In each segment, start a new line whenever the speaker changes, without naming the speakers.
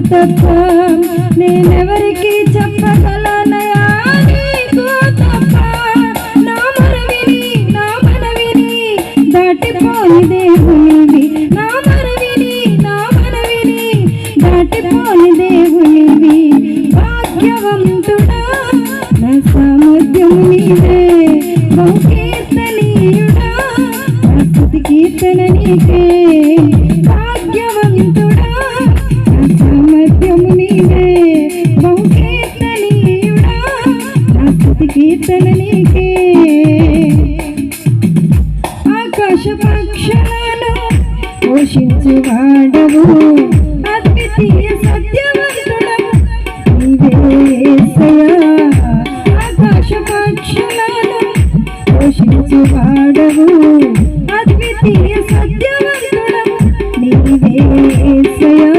తప్ప నేనెవరికి చెప్పగలనయా నీకు తప్ప నా మనవిని దాటిపోని దేవునివి నా మనవిని దాటిపోని దేవునివి భాగ్యవంతుడా నా సామర్థ్యము నీవే బహుకీర్తనీయుడా నా స్తుతి కీర్తన నీకే భాగ్యవంతుడా నా సామర్థ్యము నీవే బహుకీర్తనీయుడా నా స్తుతి కీర్తన నీకే ఆకాశ పక్షులను పోషించువాడవు అద్వితీయ సత్యవంతుడవు నీవే యేసయ్యా ఆకాశ పక్షులను పోషించువాడవు అద్వితీయ సత్యవంతుడవు నీవే యేసయ్యా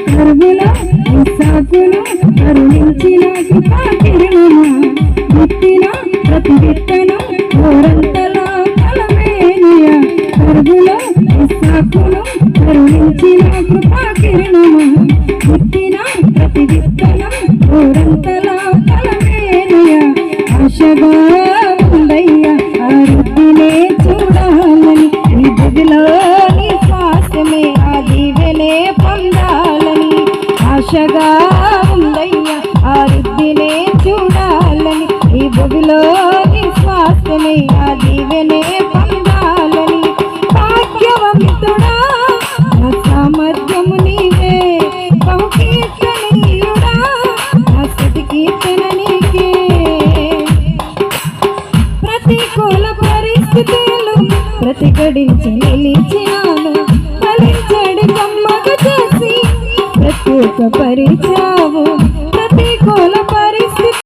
కరువులో ఇస్సాకును కరుణించిన కృపాకిరణమా విత్తిన ప్రతి విత్తనం ఓరంతలా ఫలమేనయ్యా కరువులో ఇస్సాకును కరుణించిన కృపాకిరణమా విత్తిన ప్రతి విత్తనం ఓరంతలా ఫలమేనయ్యా ఆశగా ఉందయ్యా ఆ వృద్ధినే చూడాలని నీ బుద్ధిలో నీ శ్వాసమే ఆ దీవెనే పొందాలని ఆశగా ఉందయ్యా ఆ వృద్ధినే చూడాలని నీ బుద్ధిలో నీ శ్వాసమే ఆ దీవెనే పొందాలని భాగ్యవంతుడా నా సామర్థ్యము నీవే బహుకీర్తనీయుడా నా స్తుతి కీర్తన నీకే ప్రతికూల పరిస్థితులు ప్రతిఘటించి నిలిచినాను ఫలించడి కమ్మగా చేసి ప్రత్యేక పరిచావు